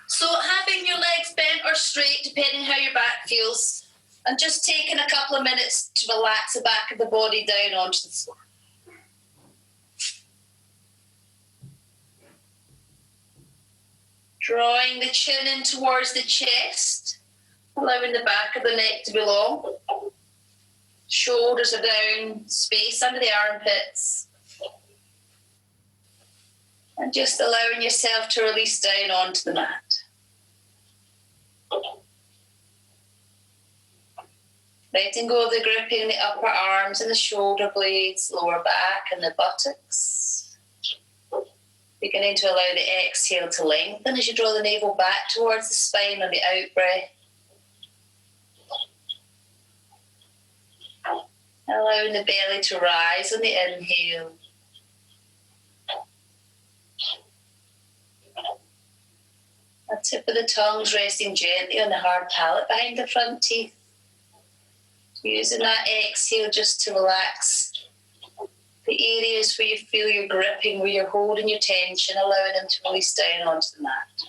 So having your legs bent or straight, depending how your back feels, and just taking a couple of minutes to relax the back of the body down onto the floor. Drawing the chin in towards the chest, allowing the back of the neck to be long. Shoulders are down, space under the armpits. And just allowing yourself to release down onto the mat. Letting go of the gripping the upper arms and the shoulder blades, lower back and the buttocks. Beginning to allow the exhale to lengthen as you draw the navel back towards the spine on the out breath. Allowing the belly to rise on the inhale. The tip of the tongue's resting gently on the hard palate behind the front teeth. Using that exhale just to relax the areas where you feel you're gripping, where you're holding your tension, allowing them to release down onto the mat.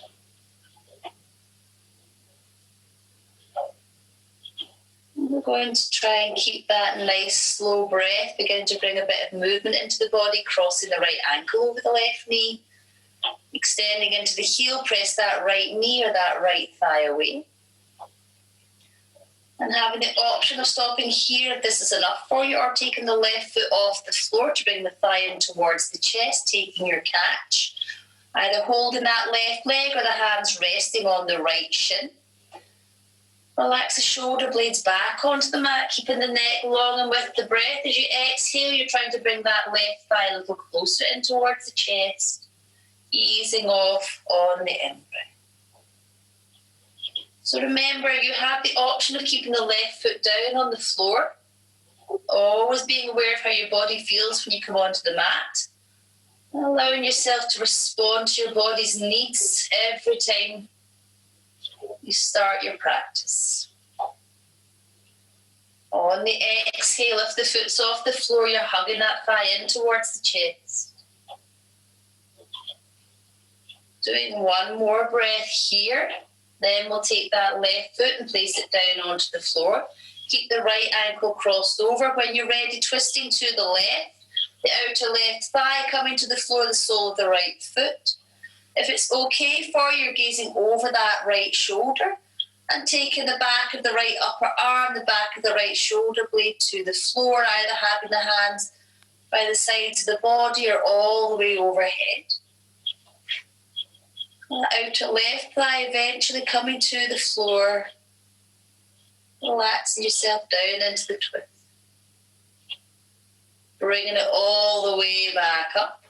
We're going to try and keep that nice slow breath. Begin to bring a bit of movement into the body, crossing the right ankle over the left knee. Extending into the heel, press that right knee or that right thigh away. And having the option of stopping here if this is enough for you, or taking the left foot off the floor to bring the thigh in towards the chest, taking your catch. Either holding that left leg or the hands resting on the right shin. Relax the shoulder blades back onto the mat, keeping the neck long, and with the breath as you exhale, you're trying to bring that left thigh a little closer in towards the chest, easing off on the in-breath. So remember, you have the option of keeping the left foot down on the floor, always being aware of how your body feels when you come onto the mat, and allowing yourself to respond to your body's needs every time you start your practice. On the exhale, if the foot's off the floor, you're hugging that thigh in towards the chest. Doing one more breath here. Then we'll take that left foot and place it down onto the floor. Keep the right ankle crossed over. When you're ready, twisting to the left. The outer left thigh coming to the floor, the sole of the right foot. If it's okay for you, you're gazing over that right shoulder and taking the back of the right upper arm, the back of the right shoulder blade to the floor, either having the hands by the sides of the body or all the way overhead. The outer left thigh eventually coming to the floor. Relaxing yourself down into the twist. Bringing it all the way back up.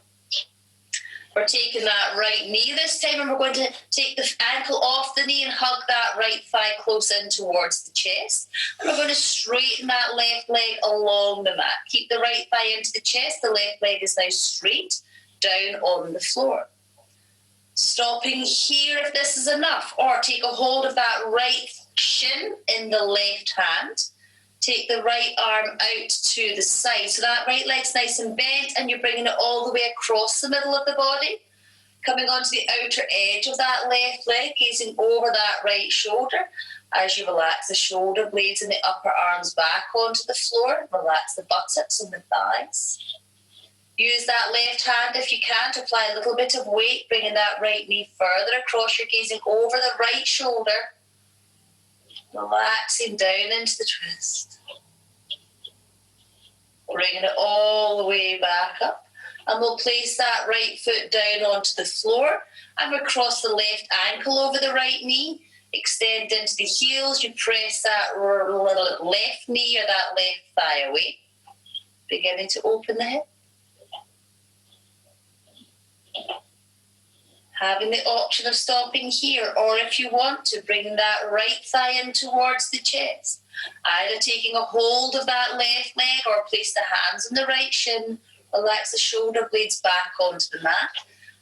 We're taking that right knee this time, and we're going to take the ankle off the knee and hug that right thigh close in towards the chest. And we're going to straighten that left leg along the mat. Keep the right thigh into the chest. The left leg is now straight down on the floor. Stopping here if this is enough, or take a hold of that right shin in the left hand. Take the right arm out to the side. So that right leg's nice and bent, and you're bringing it all the way across the middle of the body. Coming onto the outer edge of that left leg, gazing over that right shoulder. As you relax the shoulder blades and the upper arms back onto the floor, relax the buttocks and the thighs. Use that left hand if you can to apply a little bit of weight, bringing that right knee further across. You're gazing over the right shoulder, relaxing down into the twist. Bringing it all the way back up. And we'll place that right foot down onto the floor, and we'll cross the left ankle over the right knee. Extend into the heels. You press that little left knee or that left thigh away. Beginning to open the hip. Having the option of stopping here, or if you want to, bring that right thigh in towards the chest. Either taking a hold of that left leg or place the hands on the right shin. Relax the shoulder blades back onto the mat.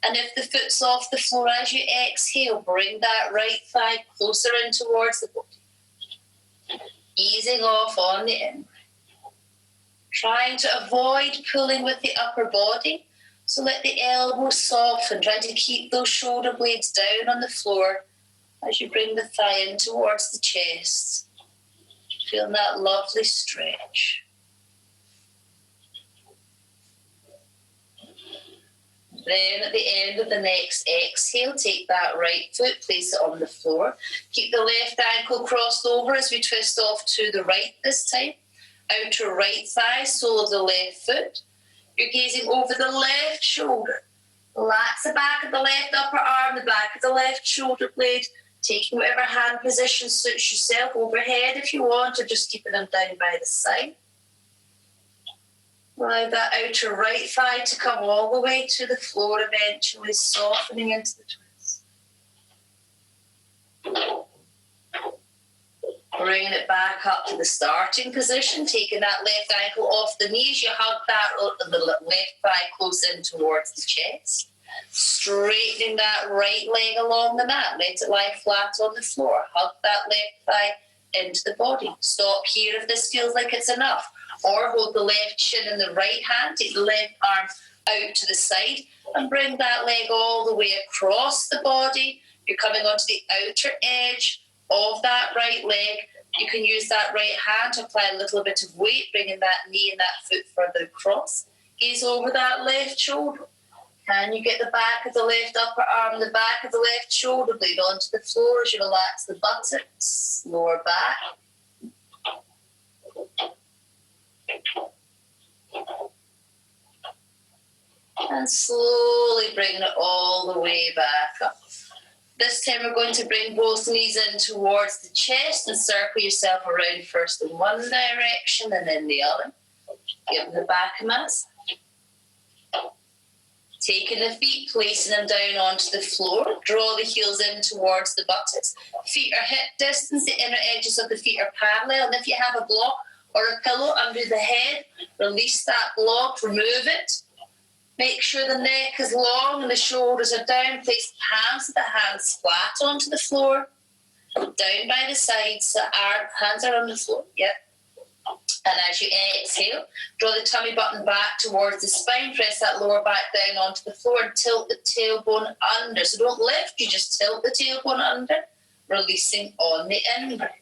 And if the foot's off the floor as you exhale, bring that right thigh closer in towards the body. Easing off on the in. Trying to avoid pulling with the upper body. So let the elbows soften. Try to keep those shoulder blades down on the floor as you bring the thigh in towards the chest. Feeling that lovely stretch. Then at the end of the next exhale, take that right foot, place it on the floor. Keep the left ankle crossed over as we twist off to the right this time. Outer right thigh, sole of the left foot. You're gazing over the left shoulder. Relax the back of the left upper arm, the back of the left shoulder blade, taking whatever hand position suits yourself, overhead if you want, or just keeping them down by the side. Allow that outer right thigh to come all the way to the floor, eventually softening into the twist. Bringing it back up to the starting position, taking that left ankle off the knees. You hug that the left thigh close in towards the chest. Straightening that right leg along the mat. Let it lie flat on the floor. Hug that left thigh into the body. Stop here if this feels like it's enough. Or hold the left shin in the right hand. Take the left arm out to the side and bring that leg all the way across the body. You're coming onto the outer edge of that right leg. You can use that right hand to apply a little bit of weight, bringing that knee and that foot further across. Gaze over that left shoulder. Can you get the back of the left upper arm, the back of the left shoulder blade onto the floor as you relax the buttocks, lower back. And slowly bringing it all the way back up. This time we're going to bring both knees in towards the chest and circle yourself around first in one direction and then the other. Give the back a massage. Taking the feet, placing them down onto the floor. Draw the heels in towards the buttocks. Feet are hip distance. The inner edges of the feet are parallel. And if you have a block or a pillow under the head, release that block, remove it. Make sure the neck is long and the shoulders are down. Place the palms of the hands flat onto the floor. Down by the sides, so our hands are on the floor. Yep. And as you exhale, draw the tummy button back towards the spine. Press that lower back down onto the floor and tilt the tailbone under. So don't lift, you just tilt the tailbone under, releasing on the in-breath.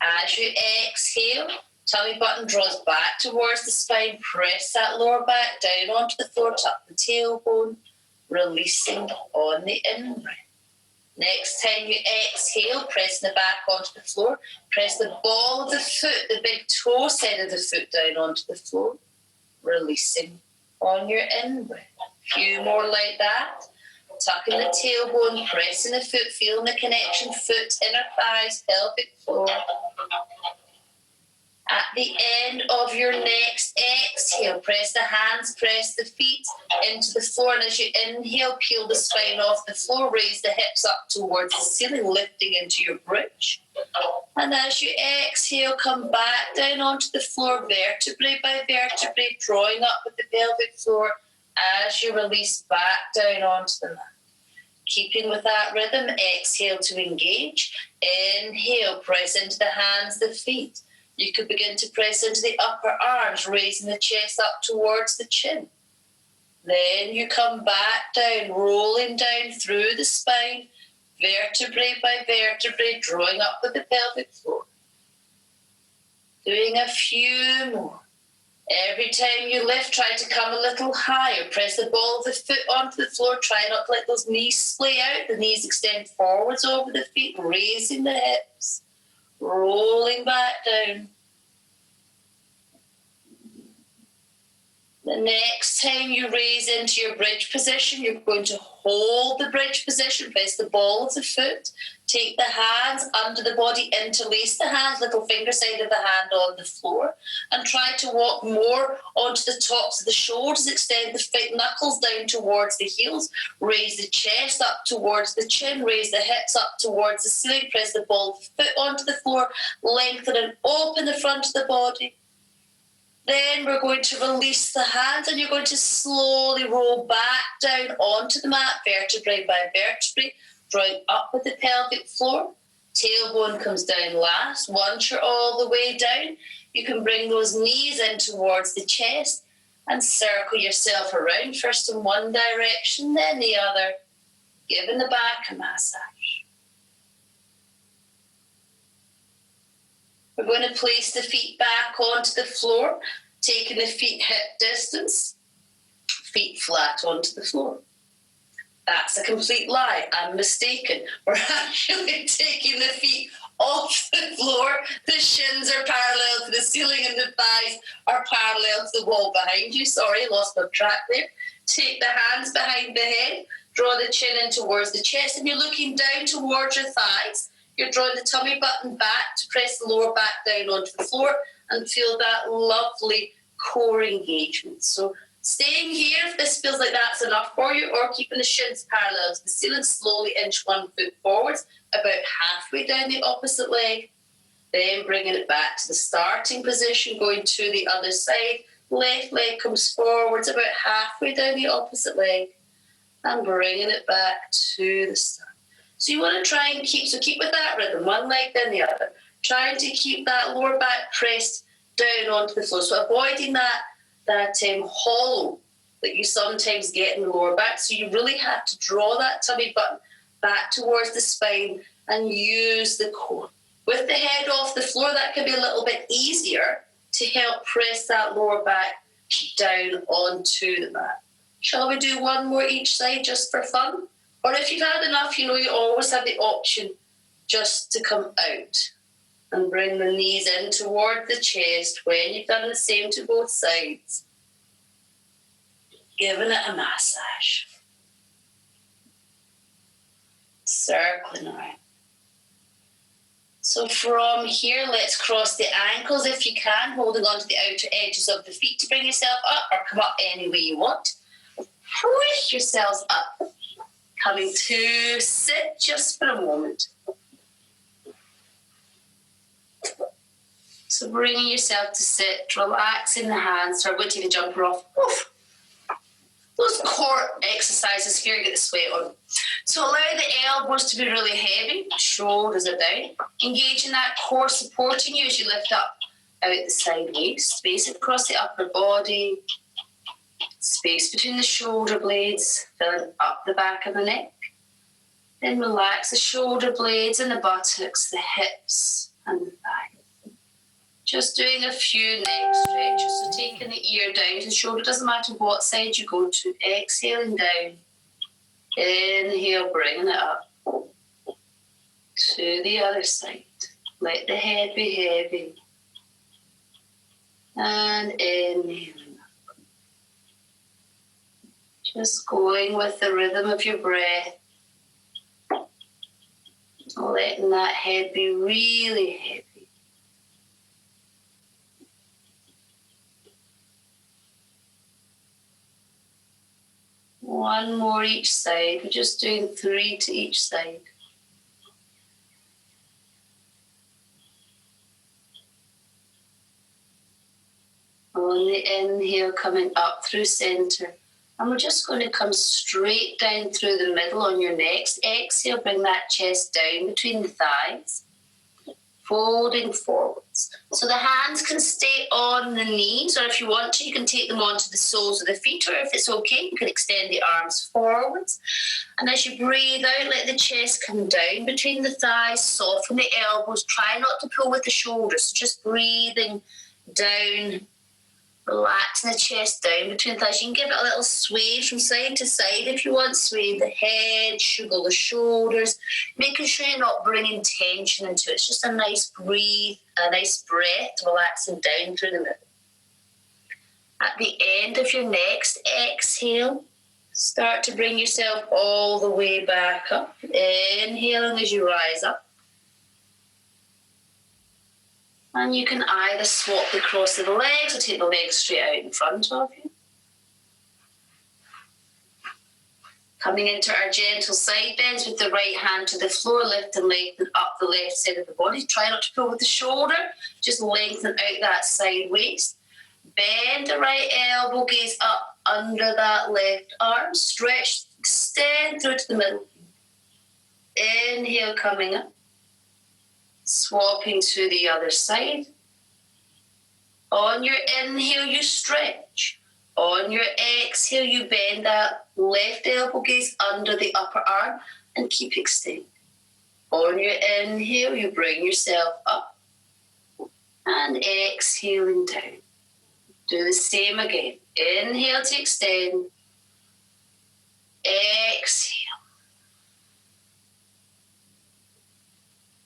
As you exhale, tummy button draws back towards the spine. Press that lower back down onto the floor, tuck the tailbone, releasing on the in-breath. Next time you exhale, press the back onto the floor. Press the ball of the foot, the big toe side of the foot down onto the floor, releasing on your in-breath. A few more like that. Tucking the tailbone, pressing the foot, feeling the connection, foot, inner thighs, pelvic floor. At the end of your next exhale, press the hands, press the feet into the floor. And as you inhale, peel the spine off the floor, raise the hips up towards the ceiling, lifting into your bridge. And as you exhale, come back down onto the floor, vertebrae by vertebrae, drawing up with the pelvic floor as you release back down onto the mat. Keeping with that rhythm, exhale to engage. Inhale, press into the hands, the feet. You could begin to press into the upper arms, raising the chest up towards the chin. Then you come back down, rolling down through the spine, vertebrae by vertebrae, drawing up with the pelvic floor. Doing a few more. Every time you lift, try to come a little higher. Press the ball of the foot onto the floor. Try not to let those knees splay out. The knees extend forwards over the feet, raising the hips. Rolling back down. The next time you raise into your bridge position, you're going to hold the bridge position, press the ball of the foot, take the hands under the body, interlace the hands, little finger side of the hand on the floor, and try to walk more onto the tops of the shoulders, extend the knuckles down towards the heels, raise the chest up towards the chin, raise the hips up towards the ceiling, press the ball of the foot onto the floor, lengthen and open the front of the body. Then we're going to release the hands and you're going to slowly roll back down onto the mat, vertebrae by vertebrae, drawing up with the pelvic floor. Tailbone comes down last. Once you're all the way down, you can bring those knees in towards the chest. And circle yourself around, first in one direction, then the other, giving the back a massage. We're going to place the feet back onto the floor, taking the feet hip distance, feet flat onto the floor. That's a complete lie. I'm mistaken. We're actually taking the feet off the floor. The shins are parallel to the ceiling and the thighs are parallel to the wall behind you. Sorry, lost my track there. Take the hands behind the head, draw the chin in towards the chest, and you're looking down towards your thighs. You're drawing the tummy button back to press the lower back down onto the floor and feel that lovely core engagement. So staying here, if this feels like that's enough for you, or keeping the shins parallel to the ceiling, slowly inch one foot forwards, about halfway down the opposite leg. Then bringing it back to the starting position, going to the other side. Left leg comes forwards, about halfway down the opposite leg, and bringing it back to the start. So you want to try and keep with that rhythm, one leg then the other, trying to keep that lower back pressed down onto the floor. So avoiding that hollow that you sometimes get in the lower back. So you really have to draw that tummy button back towards the spine and use the core. With the head off the floor, that can be a little bit easier to help press that lower back down onto the mat. Shall we do one more each side just for fun? Or if you've had enough, you always have the option just to come out and bring the knees in toward the chest when you've done the same to both sides. Giving it a massage. Circling around. So from here, let's cross the ankles if you can, holding on to the outer edges of the feet to bring yourself up, or come up any way you want. Push yourselves up. Coming to sit just for a moment. So bringing yourself to sit, relaxing the hands. So I'm going to take the jumper off. Oof. Those core exercises here, get the sweat on. So allow the elbows to be really heavy, shoulders are down. Engaging that core supporting you as you lift up out the side waist. Space across the upper body. Space between the shoulder blades, filling up the back of the neck. Then relax the shoulder blades and the buttocks, the hips and the thighs. Just doing a few neck stretches, so taking the ear down to the shoulder, doesn't matter what side you go to. Exhaling down. Inhale, bringing it up to the other side. Let the head be heavy. And inhale. Just going with the rhythm of your breath. Letting that head be really heavy. One more each side. We're just doing 3 to each side. On the inhale, coming up through center. And we're just going to come straight down through the middle on your next exhale. Bring that chest down between the thighs. Folding forwards. So the hands can stay on the knees, or if you want to, you can take them onto the soles of the feet, or if it's okay, you can extend the arms forwards. And as you breathe out, let the chest come down between the thighs, soften the elbows. Try not to pull with the shoulders, so just breathing down. Relaxing the chest down between the thighs. You can give it a little sway from side to side if you want. Sway the head, sugar the shoulders, making sure you're not bringing tension into it. It's just a nice breathe, a nice breath, relaxing down through the middle. At the end of your next exhale, start to bring yourself all the way back up. Inhaling as you rise up. And you can either swap the cross of the legs or take the legs straight out in front of you. Coming into our gentle side bends with the right hand to the floor, lift and lengthen up the left side of the body. Try not to pull with the shoulder, just lengthen out that side waist. Bend the right elbow, gaze up under that left arm. Stretch, extend through to the middle. Inhale, coming up. Swapping to the other side. On your inhale, you stretch. On your exhale, you bend that left elbow gaze under the upper arm and keep extending. On your inhale, you bring yourself up and exhaling down. Do the same again. Inhale to extend. Exhale.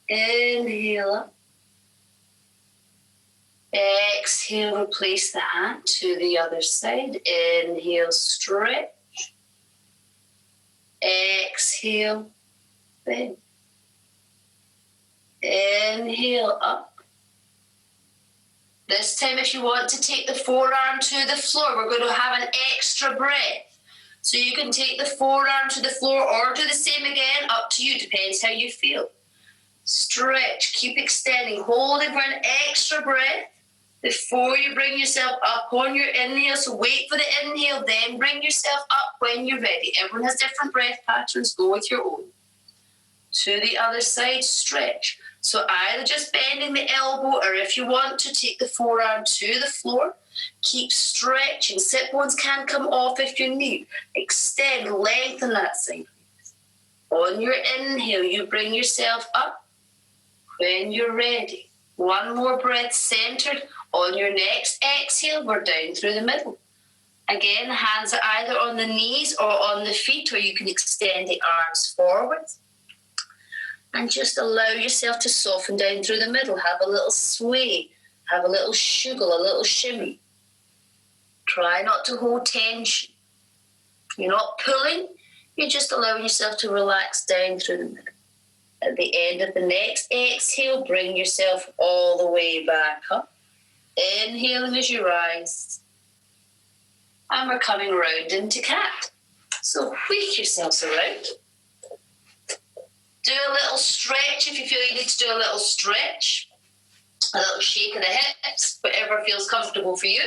Inhale up. Exhale, replace the hand to the other side. Inhale, stretch. Exhale, bend. Inhale, up. This time, if you want to take the forearm to the floor, we're going to have an extra breath. So you can take the forearm to the floor or do the same again, up to you, depends how you feel. Stretch, keep extending, holding for an extra breath before you bring yourself up on your inhale. So wait for the inhale, then bring yourself up when you're ready. Everyone has different breath patterns. Go with your own. To the other side, stretch. So either just bending the elbow, or if you want to take the forearm to the floor, keep stretching. Sit bones can come off if you need. Extend, lengthen that side. On your inhale, you bring yourself up when you're ready. One more breath centered. On your next exhale, we're down through the middle. Again, hands are either on the knees or on the feet, or you can extend the arms forward. And just allow yourself to soften down through the middle. Have a little sway. Have a little shuggle, a little shimmy. Try not to hold tension. You're not pulling. You're just allowing yourself to relax down through the middle. At the end of the next exhale, bring yourself all the way back up. Inhaling as you rise. And we're coming round into cat. So wake yourselves around. Do a little stretch if you feel you need to do a little stretch. A little shake of the hips, whatever feels comfortable for you.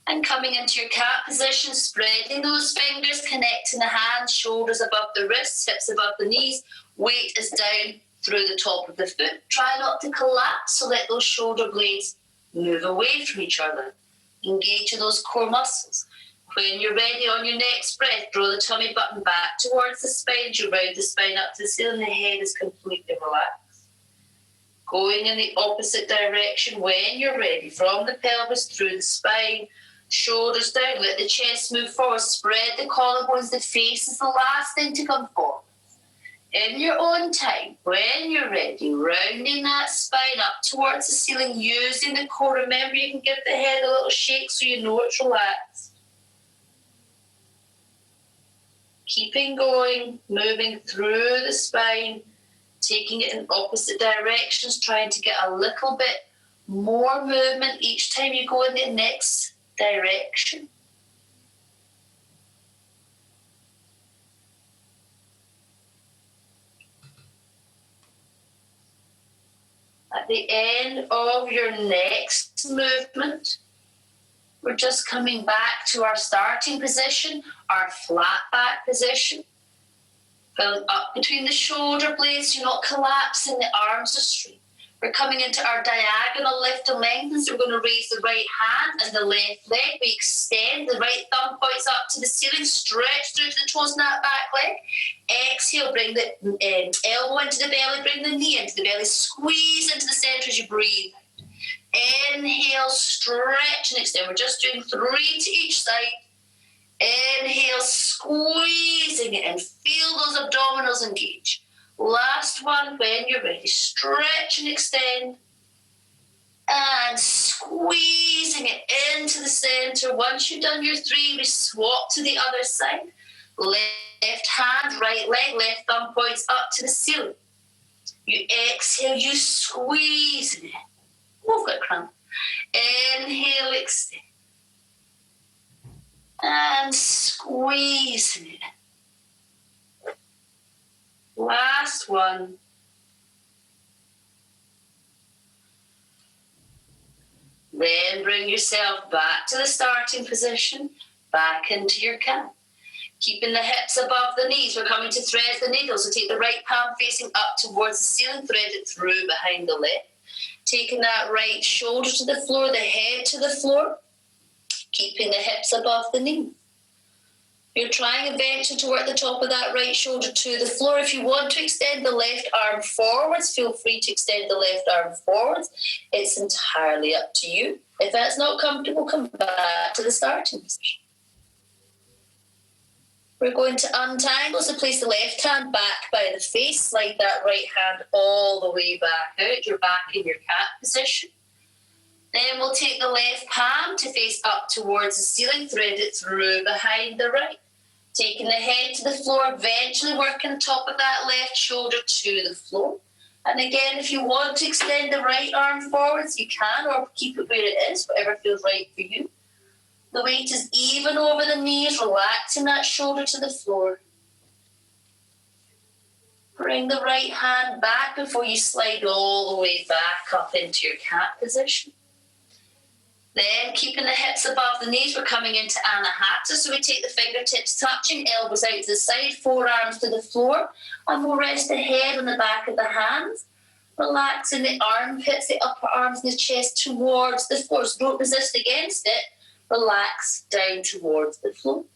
And coming into your cat position, spreading those fingers, connecting the hands, shoulders above the wrists, hips above the knees. Weight is down through the top of the foot. Try not to collapse, so let those shoulder blades move away from each other. Engage those core muscles. When you're ready, on your next breath, draw the tummy button back towards the spine. You round the spine up to the ceiling. The head is completely relaxed. Going in the opposite direction when you're ready. From the pelvis through the spine, shoulders down. Let the chest move forward. Spread the collarbones. The face is the last thing to come forward. In your own time, when you're ready, rounding that spine up towards the ceiling, using the core. Remember, you can give the head a little shake so you know it's relaxed. Keeping going, moving through the spine, taking it in opposite directions, trying to get a little bit more movement each time you go in the next direction. At the end of your next movement, we're just coming back to our starting position, our flat back position. Filling up between the shoulder blades, you're not collapsing, the arms are straight. We're coming into our diagonal lift and lengthen, so we're going to raise the right hand and the left leg. We extend, the right thumb points up to the ceiling, stretch through to the toes in that back leg. Exhale, bring the elbow into the belly, bring the knee into the belly, squeeze into the center as you breathe. Inhale, stretch and extend. We're just doing 3 to each side. Inhale, squeezing it and feel those abdominals engage. Last one, when you're ready, stretch and extend. And squeezing it into the center. Once you've done your 3, we swap to the other side. Left hand, right leg, left thumb points up to the ceiling. You exhale, you squeeze it. We've got cramp. Inhale, extend. And squeeze it. Last one. Then bring yourself back to the starting position, back into your cat. Keeping the hips above the knees, we're coming to thread the needle. So take the right palm facing up towards the ceiling, thread it through behind the left. Taking that right shoulder to the floor, the head to the floor. keeping the hips above the knee. You're trying eventually to work the top of that right shoulder to the floor. If you want to extend the left arm forwards, feel free to extend the left arm forwards. It's entirely up to you. If that's not comfortable, come back to the starting position. We're going to untangle, so place the left hand back by the face, slide that right hand all the way back out. You're back in your cat position. Then we'll take the left palm to face up towards the ceiling, thread it through behind the right. Taking the head to the floor, eventually working the top of that left shoulder to the floor. And again, if you want to extend the right arm forwards, you can, or keep it where it is, whatever feels right for you. The weight is even over the knees, relaxing that shoulder to the floor. Bring the right hand back before you slide all the way back up into your cat position. Then, keeping the hips above the knees, we're coming into Anahata. So we take the fingertips touching, elbows out to the side, forearms to the floor, and we'll rest the head on the back of the hands, relaxing the armpits, the upper arms, and the chest towards the floor. So don't resist against it. Relax down towards the floor.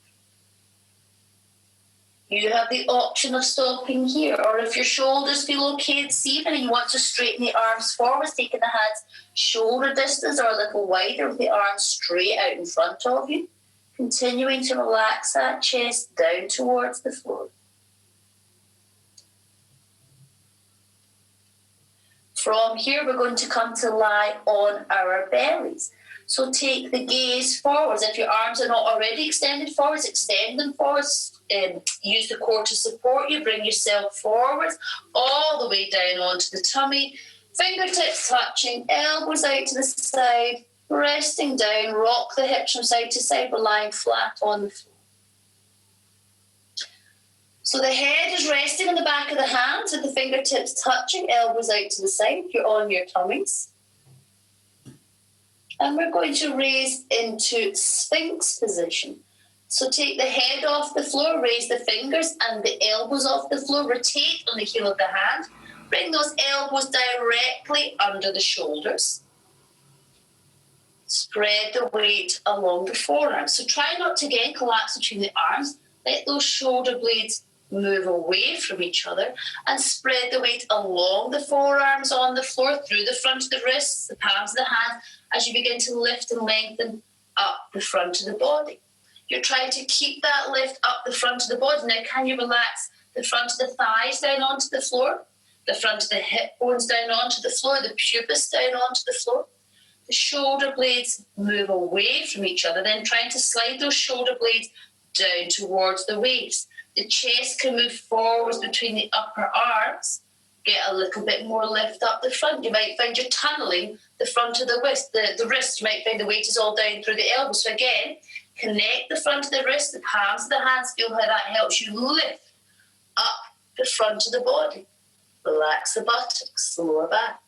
You have the option of stopping here, or if your shoulders feel okay this evening and you want to straighten the arms forwards, taking the hands shoulder distance or a little wider with the arms straight out in front of you, continuing to relax that chest down towards the floor. From here, we're going to come to lie on our bellies. So take the gaze forwards. If your arms are not already extended forwards, extend them forwards. Use the core to support you. Bring yourself forwards, all the way down onto the tummy. Fingertips touching, elbows out to the side, resting down. Rock the hips from side to side, but lying flat on the floor. So the head is resting on the back of the hands with the fingertips touching, elbows out to the side. You're on your tummies. And we're going to raise into Sphinx position. So take the head off the floor, raise the fingers and the elbows off the floor, rotate on the heel of the hand. Bring those elbows directly under the shoulders. Spread the weight along the forearms. So try not to again collapse between the arms. Let those shoulder blades move away from each other and spread the weight along the forearms on the floor, through the front of the wrists, the palms of the hands, as you begin to lift and lengthen up the front of the body. You're trying to keep that lift up the front of the body. Now, can you relax the front of the thighs down onto the floor, the front of the hip bones down onto the floor, the pubis down onto the floor? The shoulder blades move away from each other, then trying to slide those shoulder blades down towards the waist. The chest can move forwards between the upper arms. Get a little bit more lift up the front. You might find you're tunneling the front of the wrist. The wrist, you might find the weight is all down through the elbows. So again, connect the front of the wrist, the palms of the hands. Feel how that helps you lift up the front of the body. Relax the buttocks, the lower back.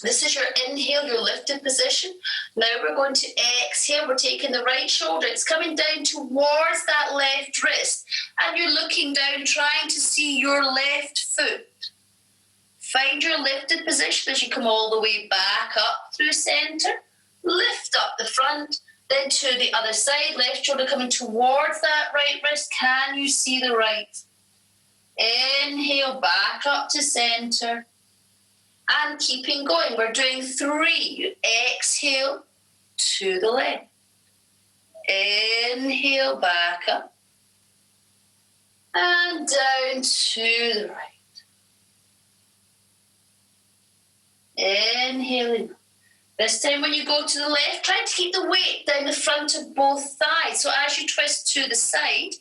This is your inhale, your lifted position. Now we're going to exhale. We're taking the right shoulder. It's coming down towards that left wrist. And you're looking down, trying to see your left foot. Find your lifted position as you come all the way back up through center. Lift up the front, then to the other side. Left shoulder coming towards that right wrist. Can you see the right? Inhale, back up to center. And keeping going. We're doing 3. You exhale to the left. Inhale, back up. And down to the right. Inhaling. This time when you go to the left, try to keep the weight down the front of both thighs. So as you twist to the side,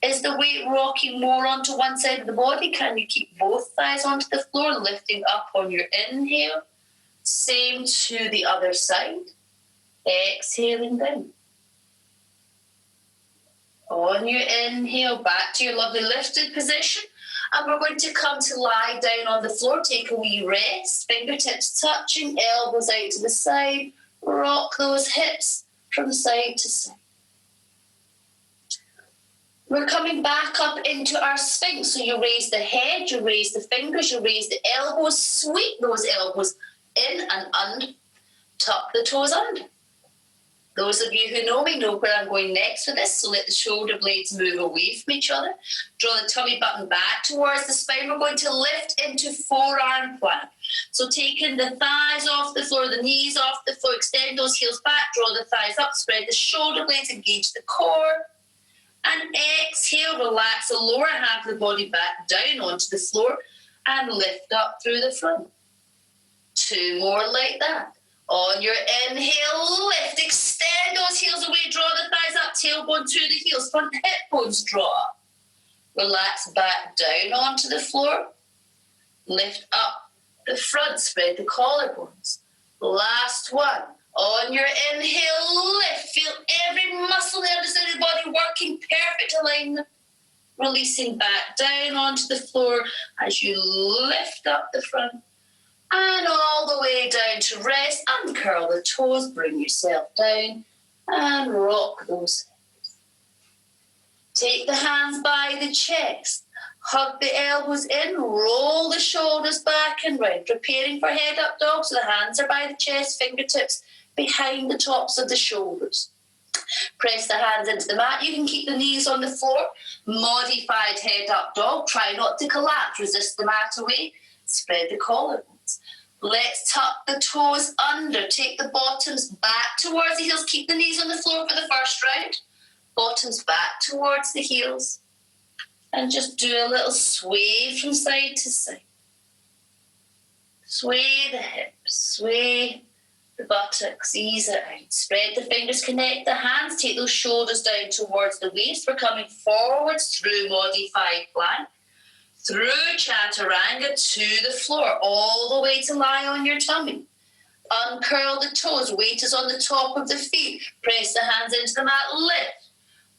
is the weight rocking more onto one side of the body? Can you keep both thighs onto the floor, lifting up on your inhale? Same to the other side. Exhaling down. On your inhale, back to your lovely lifted position. And we're going to come to lie down on the floor. Take a wee rest. Fingertips touching, elbows out to the side. Rock those hips from side to side. We're coming back up into our Sphinx. So you raise the head, you raise the fingers, you raise the elbows, sweep those elbows in and under, tuck the toes under. Those of you who know me know where I'm going next with this, so let the shoulder blades move away from each other. Draw the tummy button back towards the spine. We're going to lift into forearm plank. So taking the thighs off the floor, the knees off the floor, extend those heels back, draw the thighs up, spread the shoulder blades, engage the core. And exhale, relax the lower half of the body back down onto the floor and lift up through the front. 2 more like that. On your inhale, lift, extend those heels away, draw the thighs up, tailbone through the heels, front hip bones draw up. Relax back down onto the floor. Lift up the front, spread the collarbones. Last one. On your inhale, lift. Feel every muscle there inside the body working, perfect alignment. Releasing back down onto the floor as you lift up the front. And all the way down to rest. Uncurl the toes, bring yourself down and rock those hips. Take the hands by the chest. Hug the elbows in, roll the shoulders back and round. Preparing for head up dog, so the hands are by the chest, fingertips behind the tops of the shoulders. Press the hands into the mat. You can keep the knees on the floor. Modified head up dog. Try not to collapse. Resist the mat away. Spread the collarbones. Let's tuck the toes under. Take the bottoms back towards the heels. Keep the knees on the floor for the first round. Bottoms back towards the heels. And just do a little sway from side to side. Sway the hips. Sway the buttocks. Ease it out. Spread the fingers. Connect the hands. Take those shoulders down towards the waist. We're coming forwards through modified plank. Through chaturanga to the floor, all the way to lie on your tummy. Uncurl the toes, weight is on the top of the feet. Press the hands into the mat, lift.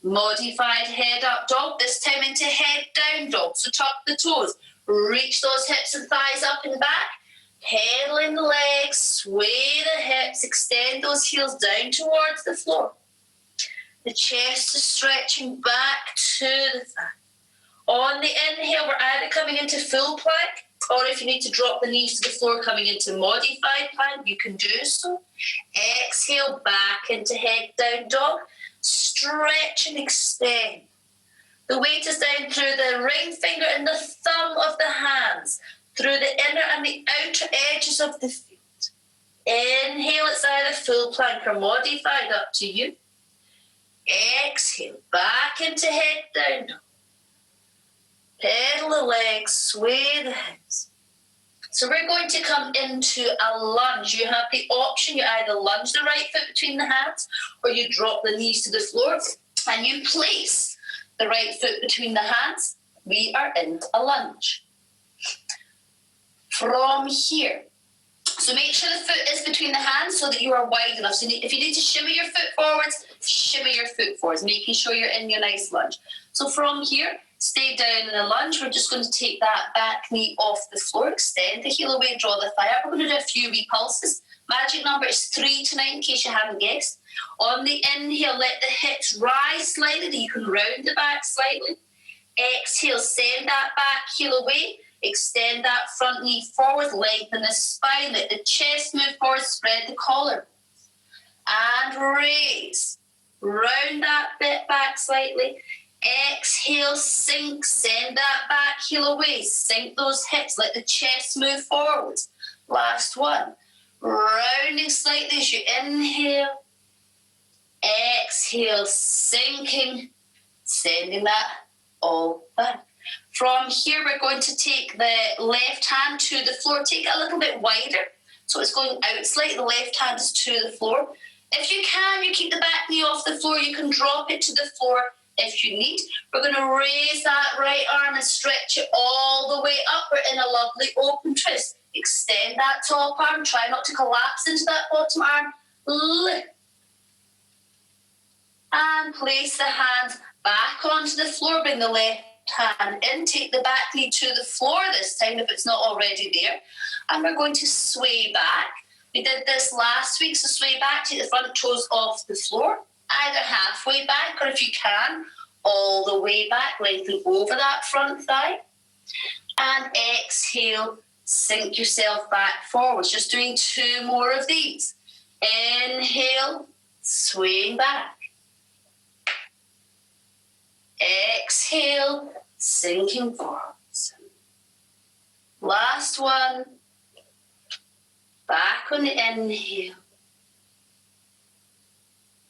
Modified head up dog, this time into head down dog. So tuck the toes, reach those hips and thighs up and back. Pedaling the legs, sway the hips, extend those heels down towards the floor. The chest is stretching back to the thigh. On the inhale, we're either coming into full plank, or if you need to drop the knees to the floor, coming into modified plank, you can do so. Exhale, back into head down dog. Stretch and extend. The weight is down through the ring finger and the thumb of the hands, through the inner and the outer edges of the feet. Inhale, it's either full plank or modified, up to you. Exhale, back into head down dog. Pedal the legs, sway the hips. So we're going to come into a lunge. You have the option, you either lunge the right foot between the hands or you drop the knees to the floor and you place the right foot between the hands. We are in a lunge. From here, so make sure the foot is between the hands so that you are wide enough. So if you need to shimmy your foot forwards, shimmy your foot forwards, making sure you're in your nice lunge. So from here, stay down in a lunge. We're just going to take that back knee off the floor, extend the heel away, draw the thigh up. We're going to do a few wee pulses. Magic number is 3 to 9 in case you haven't guessed. On the inhale, let the hips rise slightly. You can round the back slightly. Exhale, send that back heel away. Extend that front knee forward, lengthen the spine, let the chest move forward, spread the collar. And raise. Round that bit back slightly. Exhale, sink, send that back heel away. Sink those hips, let the chest move forward. Last one. Rounding slightly as you inhale. Exhale, sinking, sending that all back. From here, we're going to take the left hand to the floor. Take it a little bit wider, so it's going out slightly. The left hand is to the floor. If you can, you keep the back knee off the floor. You can drop it to the floor if you need. We're going to raise that right arm and stretch it all the way up. We're in a lovely open twist. Extend that top arm. Try not to collapse into that bottom arm. Lift. And place the hands back onto the floor. Bring the left hand in. Take the back knee to the floor this time if it's not already there. And we're going to sway back. We did this last week, so sway back, take the front toes off the floor, either halfway back or if you can, all the way back, lengthen over that front thigh. And exhale, sink yourself back forwards. Just doing 2 more of these. Inhale, swaying back. Exhale, sinking forwards. Last one. Back on the inhale.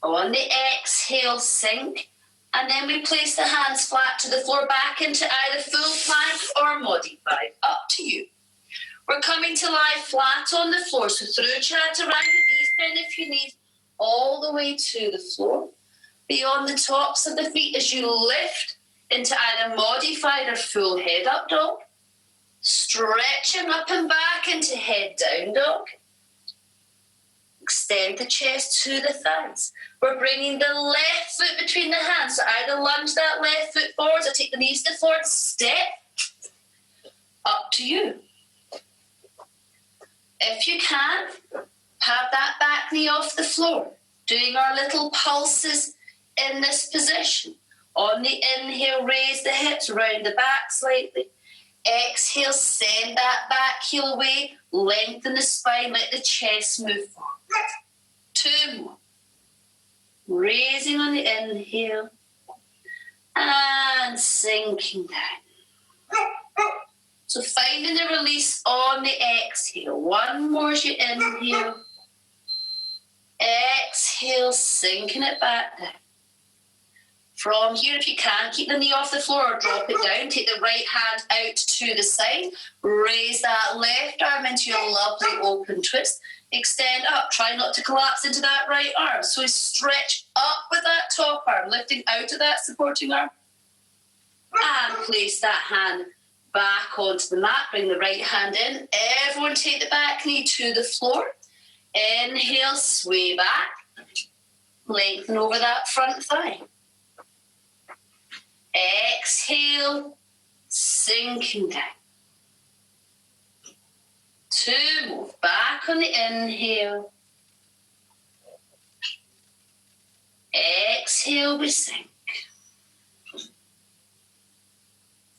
On the exhale, sink. And then we place the hands flat to the floor, back into either full plank or modified. Up to you. We're coming to lie flat on the floor. So through chaturanga, knees bend if you need, all the way to the floor. Beyond the tops of the feet as you lift into either modified or full head up dog. Stretching up and back into head down dog. Extend the chest to the thighs. We're bringing the left foot between the hands. So either lunge that left foot forwards or take the knees to the floor and step. Up to you. If you can, have that back knee off the floor. Doing our little pulses in this position. On the inhale, raise the hips, round the back slightly. Exhale, send that back heel away. Lengthen the spine, let the chest move forward. 2 more. Raising on the inhale and sinking down. So finding the release on the exhale. 1 more as you inhale. Exhale, sinking it back down. From here, if you can, keep the knee off the floor or drop it down. Take the right hand out to the side. Raise that left arm into your lovely open twist. Extend up. Try not to collapse into that right arm. So stretch up with that top arm, lifting out of that supporting arm. And place that hand back onto the mat. Bring the right hand in. Everyone take the back knee to the floor. Inhale, sway back. Lengthen over that front thigh. Exhale, sinking down. 2 more. Back on the inhale. Exhale, we sink.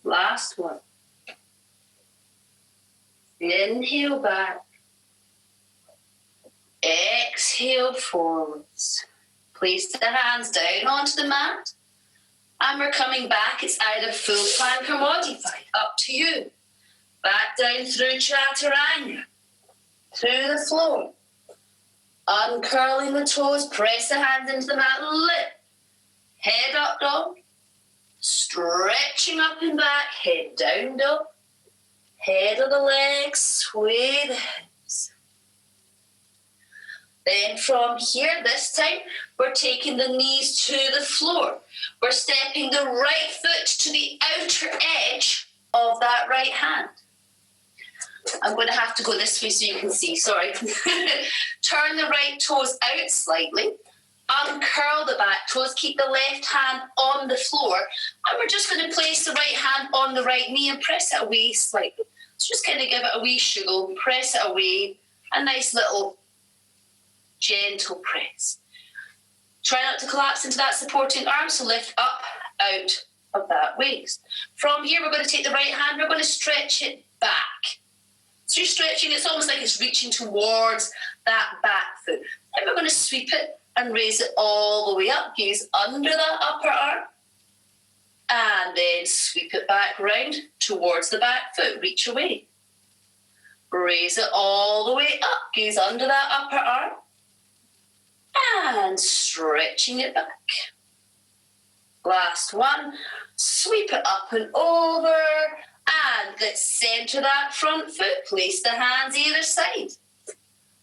Last one. Inhale back. Exhale forwards. Place the hands down onto the mat. And we're coming back. It's either full plank or modified. Up to you. Back down through chaturanga. Through the floor. Uncurling the toes. Press the hands into the mat. Lift. Head up dog. Stretching up and back. Head down dog. Head of the legs. Sway the hips. Then from here, this time, we're taking the knees to the floor. We're stepping the right foot to the outer edge of that right hand. I'm going to have to go this way so you can see, sorry. Turn the right toes out slightly. Uncurl the back toes. Keep the left hand on the floor. And we're just going to place the right hand on the right knee and press it away slightly. So just kind of give it a wee shuggle, press it away. A nice little gentle press. Try not to collapse into that supporting arm, so lift up out of that waist. From here, we're going to take the right hand, we're going to stretch it back. So you're stretching, it's almost like it's reaching towards that back foot. Then we're going to sweep it and raise it all the way up. Gaze under that upper arm. And then sweep it back round towards the back foot. Reach away. Raise it all the way up. Gaze under that upper arm. And stretching it back. Last one. Sweep it up and over. And let's centre that front foot. Place the hands either side.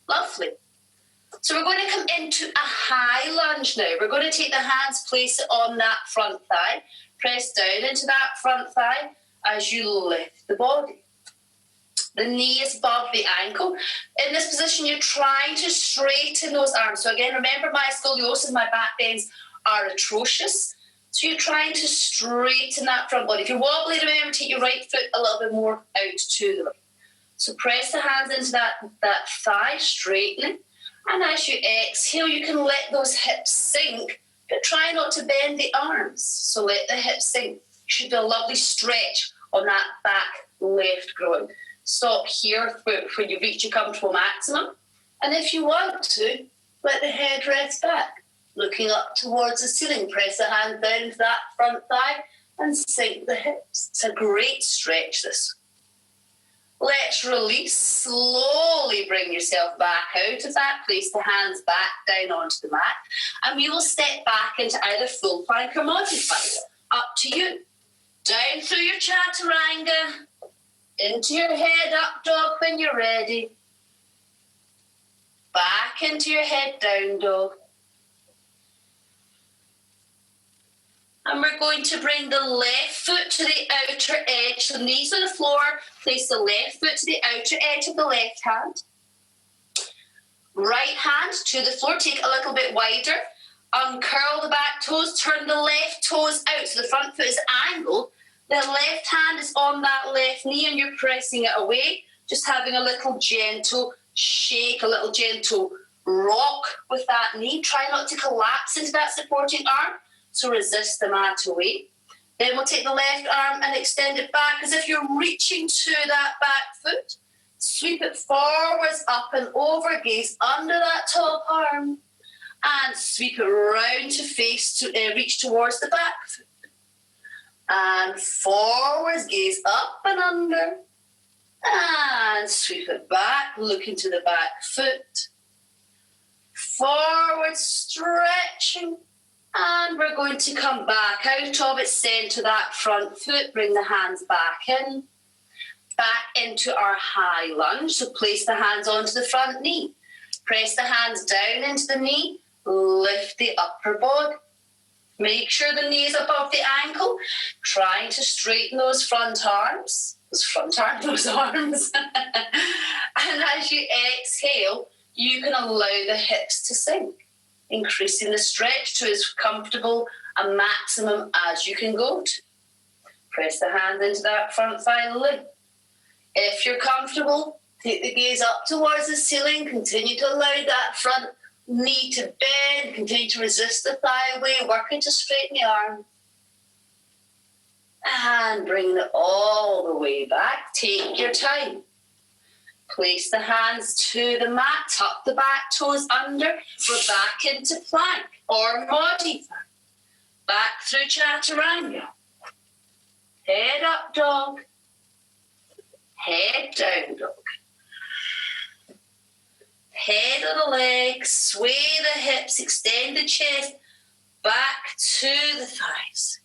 Lovely. So we're going to come into a high lunge now. We're going to take the hands, place it on that front thigh. Press down into that front thigh as you lift the body. The knee is above the ankle. In this position, you're trying to straighten those arms. So again, remember my scoliosis, my back bends are atrocious. So you're trying to straighten that front body. If you're wobbly, remember, take your right foot a little bit more out to the right. So press the hands into that thigh, straightening. And as you exhale, you can let those hips sink, but try not to bend the arms. So let the hips sink. You should do a lovely stretch on that back left groin. Stop here when you reach your comfortable maximum. And if you want to, let the head rest back. Looking up towards the ceiling, press the hand down into that front thigh and sink the hips. It's a great stretch, this. Let's release. Slowly bring yourself back out of that. Place the hands back down onto the mat. And we will step back into either full plank or modified. Up to you. Down through your chaturanga. Into your head up dog when you're ready. Back into your head down dog. And we're going to bring the left foot to the outer edge. The knees on the floor. Place the left foot to the outer edge of the left hand. Right hand to the floor. Take it a little bit wider. Uncurl the back toes. Turn the left toes out so the front foot is angled. The left hand is on that left knee and you're pressing it away. Just having a little gentle shake, a little gentle rock with that knee. Try not to collapse into that supporting arm. So resist the mat away. Then we'll take the left arm and extend it back as if you're reaching to that back foot. Sweep it forwards, up and over, gaze under that top arm. And sweep it round to face, to reach towards the back foot. And forwards, gaze up and under. And sweep it back, look into the back foot. Forward, stretching. And we're going to come back out of it, center that front foot, bring the hands back in, back into our high lunge. So place the hands onto the front knee. Press the hands down into the knee, lift the upper body. Make sure the knee is above the ankle, trying to straighten those front arms. Those arms. And as you exhale, you can allow the hips to sink, increasing the stretch to as comfortable a maximum as you can go to. Press the hand into that front thigh lift. If you're comfortable, take the gaze up towards the ceiling. Continue to allow that front knee to bend. Continue to resist the thigh away, working to straighten the arm. And bring it all the way back. Take your time. Place the hands to the mat, tuck the back toes under. We're back into plank or modified. Back through chaturanga. Head up dog. Head down dog. Head of the legs, sway the hips, extend the chest, back to the thighs.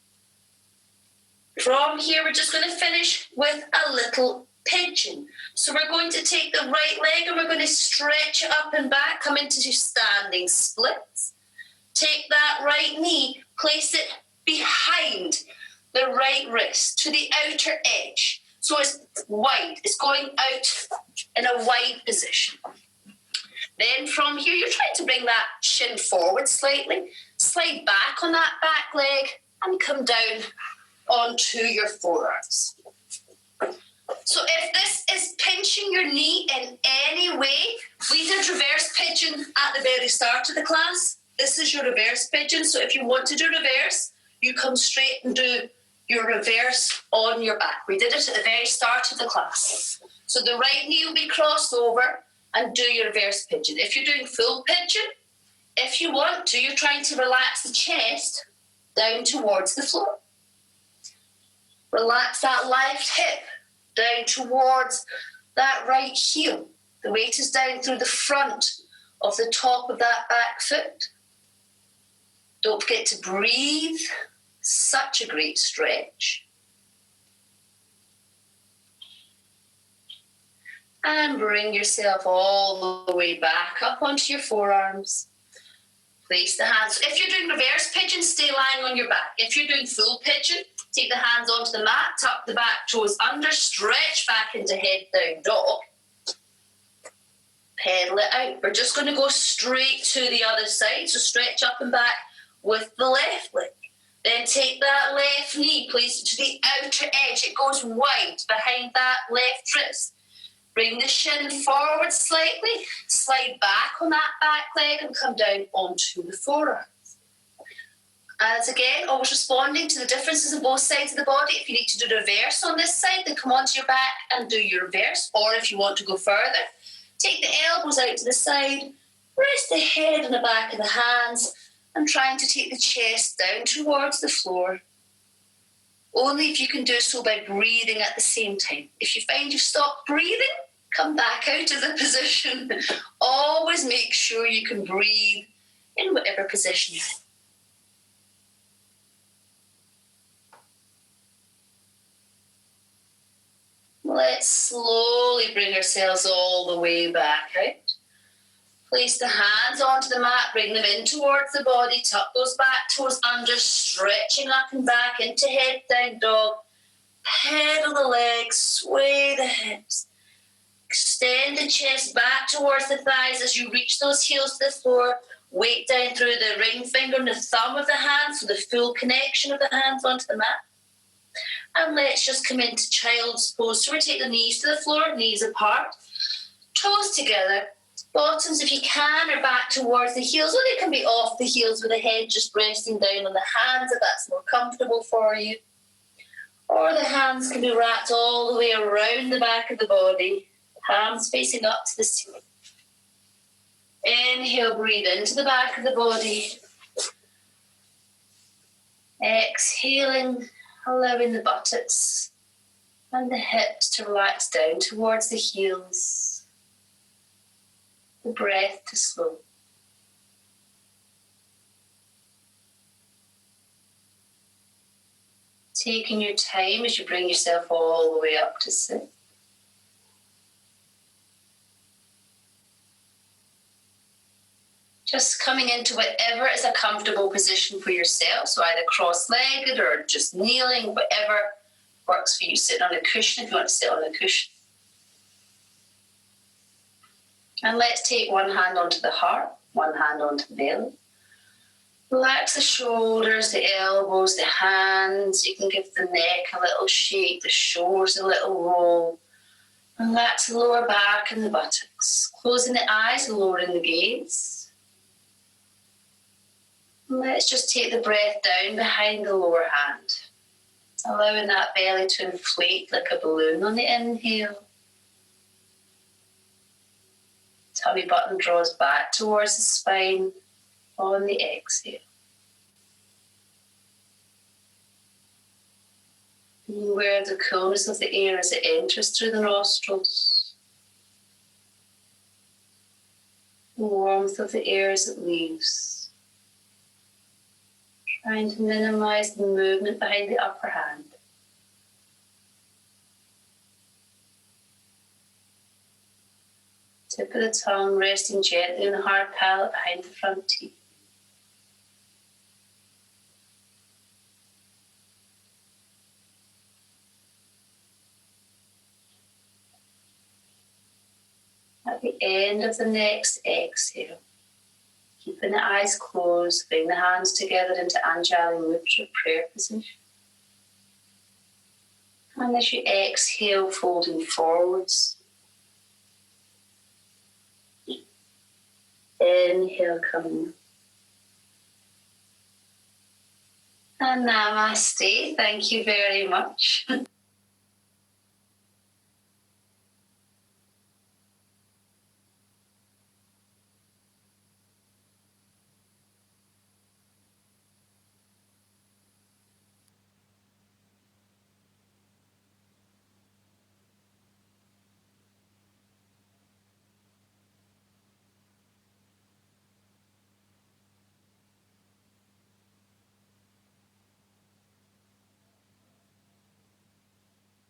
From here, we're just going to finish with a little pigeon. So we're going to take the right leg and we're going to stretch it up and back, come into standing splits. Take that right knee, place it behind the right wrist to the outer edge. So it's wide, it's going out in a wide position. Then from here, you're trying to bring that shin forward slightly, slide back on that back leg and come down onto your forearms. So if this is pinching your knee in any way, we did reverse pigeon at the very start of the class. This is your reverse pigeon. So if you want to do reverse, you come straight and do your reverse on your back. We did it at the very start of the class. So the right knee will be crossed over and do your reverse pigeon. If you're doing full pigeon, if you want to, you're trying to relax the chest down towards the floor. Relax that left hip down towards that right heel. The weight is down through the front of the top of that back foot. Don't forget to breathe. Such a great stretch. And bring yourself all the way back up onto your forearms. Place the hands. If you're doing reverse pigeon, stay lying on your back. If you're doing full pigeon, take the hands onto the mat, tuck the back toes under, stretch back into head down dog. Pedal it out. We're just going to go straight to the other side. So stretch up and back with the left leg. Then take that left knee, place it to the outer edge. It goes wide behind that left wrist. Bring the shin forward slightly, slide back on that back leg and come down onto the forearms. As again, always responding to the differences on both sides of the body. If you need to do reverse on this side, then come onto your back and do your reverse. Or if you want to go further, take the elbows out to the side, rest the head on the back of the hands, and trying to take the chest down towards the floor. Only if you can do so by breathing at the same time. If you find you've stopped breathing, come back out of the position. Always make sure you can breathe in whatever position. Let's slowly bring ourselves all the way back out. Place the hands onto the mat, bring them in towards the body, tuck those back toes under, stretching up and back into head down dog. Pedal the legs, sway the hips. Extend the chest back towards the thighs as you reach those heels to the floor. Weight down through the ring finger and the thumb of the hand for the full connection of the hands onto the mat. And let's just come into child's pose. So we take the knees to the floor, knees apart, toes together. Bottoms, if you can, are back towards the heels, or they can be off the heels with the head just resting down on the hands if that's more comfortable for you. Or the hands can be wrapped all the way around the back of the body, palms facing up to the ceiling. Inhale, breathe into the back of the body. Exhaling, allowing the buttocks and the hips to relax down towards the heels. The breath to slow. Taking your time as you bring yourself all the way up to sit. Just coming into whatever is a comfortable position for yourself, so either cross-legged or just kneeling, whatever works for you. Sit on a cushion if you want to sit on a cushion. And let's take one hand onto the heart, one hand onto the belly. Relax the shoulders, the elbows, the hands. You can give the neck a little shake, the shoulders a little roll. Relax the lower back and the buttocks. Closing the eyes, lowering the gaze. And let's just take the breath down behind the lower hand, allowing that belly to inflate like a balloon on the inhale. Tummy button draws back towards the spine on the exhale. Being aware of the coolness of the air as it enters through the nostrils. The warmth of the air as it leaves. Trying to minimize the movement behind the upper hand. Tip of the tongue resting gently on the hard palate behind the front teeth. At the end of the next exhale, keeping the eyes closed, bring the hands together into Anjali Mudra, prayer position. And as you exhale, folding forwards. Inhale, coming. And namaste. Thank you very much.